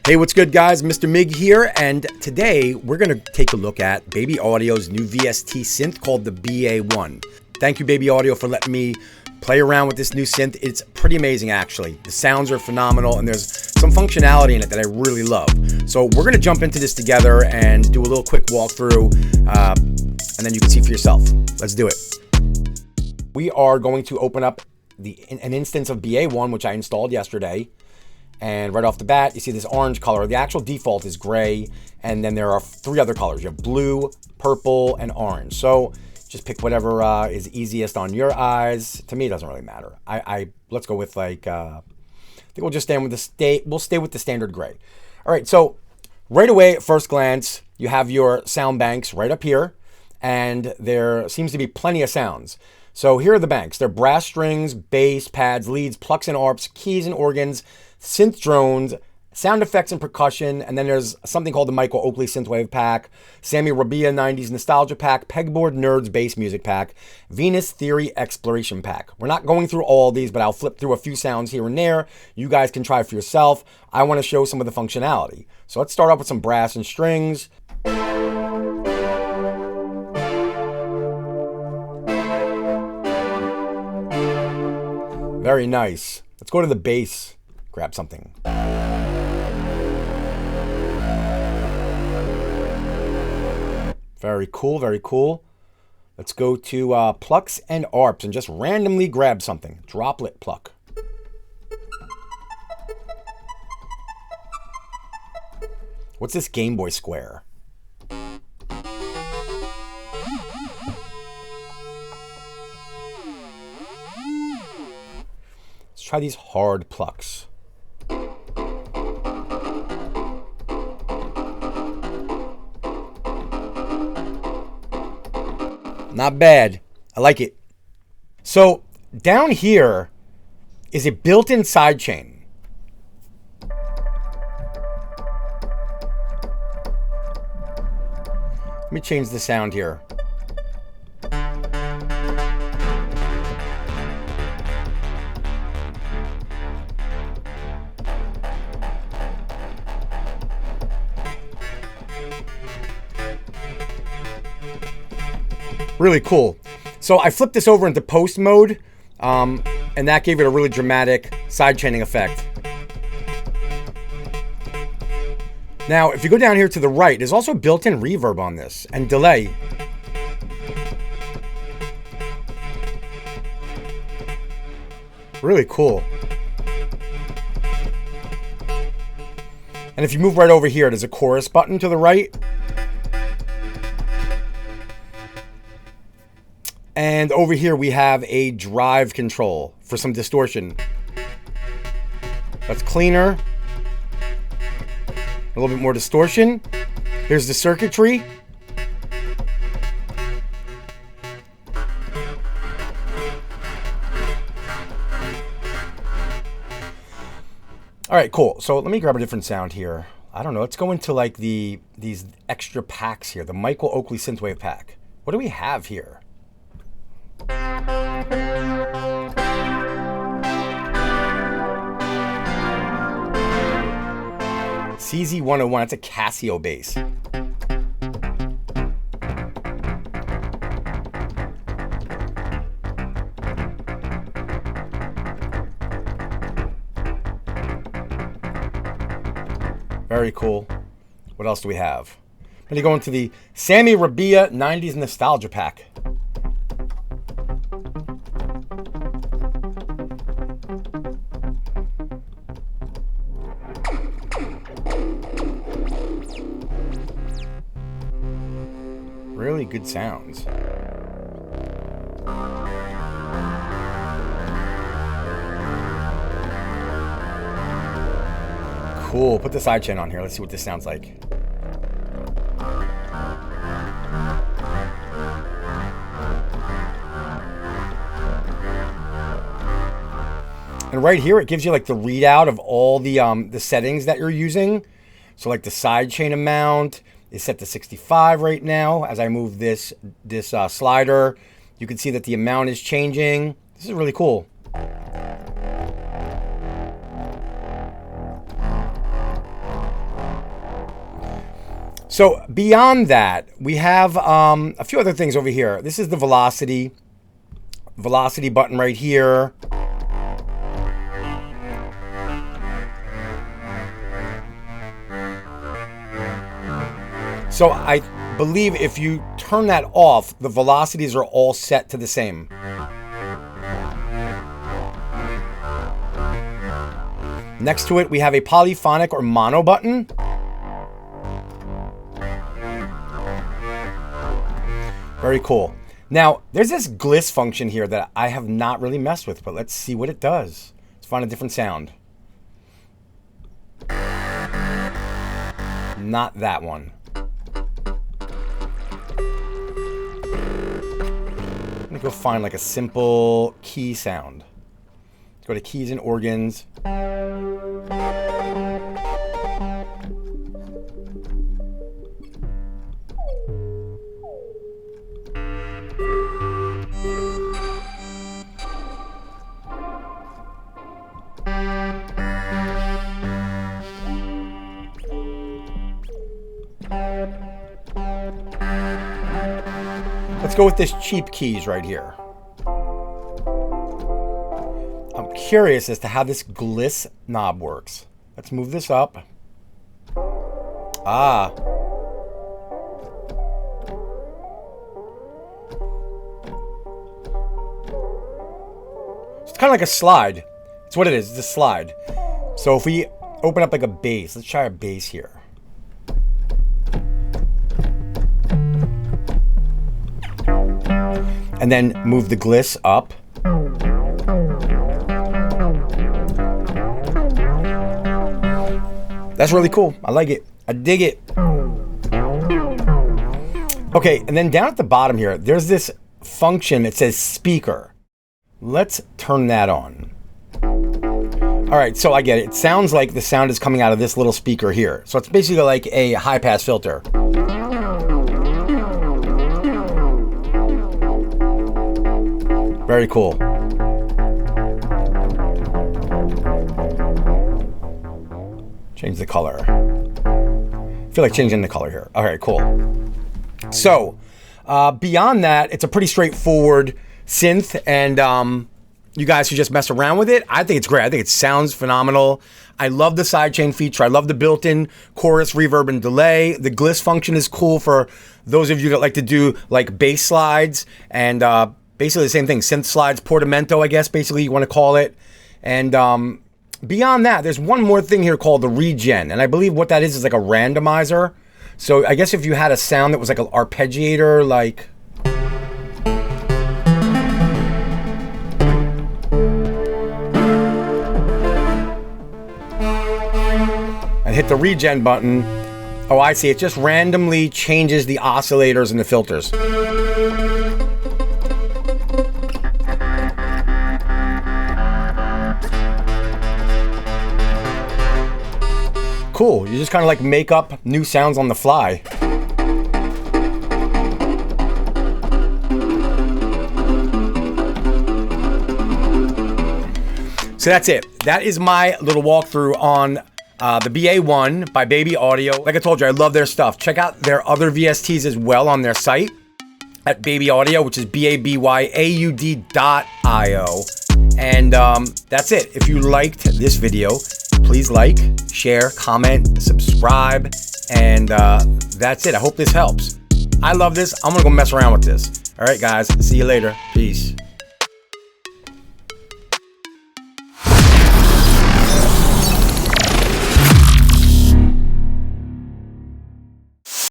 Hey, what's good, guys? Mr. Mig here, and today we're going to take a look at Baby Audio's new VST synth called the Ba-1. Thank you, Baby Audio, for letting me play around with this new synth. It's pretty amazing, actually. The sounds are phenomenal, and there's some functionality in it that I really love. So we're going to jump into this together and do a little quick walkthrough, and then you can see for yourself. Let's do it. We are going to open up an instance of Ba-1, which I installed yesterday. And right off the bat, you see this orange color. The actual default is gray, and then there are three other colors. You have blue, purple, and orange. So just pick whatever is easiest on your eyes. To me, it doesn't really matter. Let's go with I think we'll just we'll stay with the standard gray. All right, so right away at first glance, you have your sound banks right up here, and there seems to be plenty of sounds. So here are the banks. They're brass strings, bass, pads, leads, plucks and arps, keys and organs, synth drones, sound effects and percussion, and then there's something called the Michael Oakley Synthwave Pack, Sammy Rabia 90s Nostalgia Pack, Pegboard Nerds Bass Music Pack, Venus Theory Exploration Pack. We're not going through all of these, but I'll flip through a few sounds here and there. You guys can try for yourself. I want to show some of the functionality. So let's start off with some brass and strings. Very nice. Let's go to the bass. Grab something. Very cool, very cool. Let's go to plucks and arps and just randomly grab something. Droplet pluck. What's this Game Boy Square? Let's try these hard plucks. Not bad. I like it. So down here is a built-in sidechain. Let me change the sound here. Really cool. So I flipped this over into post mode, and that gave it a really dramatic sidechaining effect. Now, if you go down here to the right, there's also built-in reverb on this and delay. Really cool. And if you move right over here, there's a chorus button to the right. And over here we have a drive control for some distortion. That's cleaner. A little bit more distortion. Here's the circuitry. All right, cool. So let me grab a different sound here. I don't know. Let's go into like these extra packs here. The Michael Oakley Synthwave Pack. What do we have here? CZ101, that's a Casio bass. Very cool. What else do we have? I'm gonna go into the Sammy Rabia 90s Nostalgia Pack. Really good sounds. Cool. Put the sidechain on here. Let's see what this sounds like. And right here, it gives you like the readout of all the settings that you're using. So like the sidechain amount is set to 65 right now. As I move this slider, you can see that the amount is changing. This is really cool. So beyond that, we have a few other things over here. This is the velocity button right here. So I believe if you turn that off, the velocities are all set to the same. Next to it, we have a polyphonic or mono button. Very cool. Now, there's this gliss function here that I have not really messed with, but let's see what it does. Let's find a different sound. Not that one. I'm gonna go find like a simple key sound. Let's go to keys and organs. Let's go with this cheap keys right here. I'm curious as to how this gliss knob works. Let's move this up. Ah. It's kind of like a slide. It's what it is. It's a slide. So if we open up like a bass, let's try a bass here. And then move the gliss up. That's really cool. I like it. I dig it. Okay, and then down at the bottom here, there's this function that says speaker. Let's turn that on. All right, so I get it. It sounds like the sound is coming out of this little speaker here. So it's basically like a high pass filter. Very cool. Change the color. I feel like changing the color here. All right, cool. So beyond that, it's a pretty straightforward synth, and you guys should just mess around with it. I think it's great. I think it sounds phenomenal. I love the sidechain feature. I love the built-in chorus, reverb, and delay. The gliss function is cool for those of you that like to do like bass slides and basically the same thing, synth slides, portamento, I guess, basically you want to call it. And beyond that, there's one more thing here called the regen. And I believe what that is like a randomizer. So I guess if you had a sound that was like an arpeggiator, like... and hit the regen button. Oh, I see. It just randomly changes the oscillators and the filters. Cool. You just kind of like make up new sounds on the fly. So that's it. That is my little walkthrough on the Ba-1 by Baby Audio. Like I told you, I love their stuff. Check out their other VSTs as well on their site at Baby Audio, which is BABYAUD.io. And that's it. If you liked this video, please like, share, comment, subscribe, and that's it. I hope this helps. I love this. I'm gonna go mess around with this. All right, guys. See you later. Peace.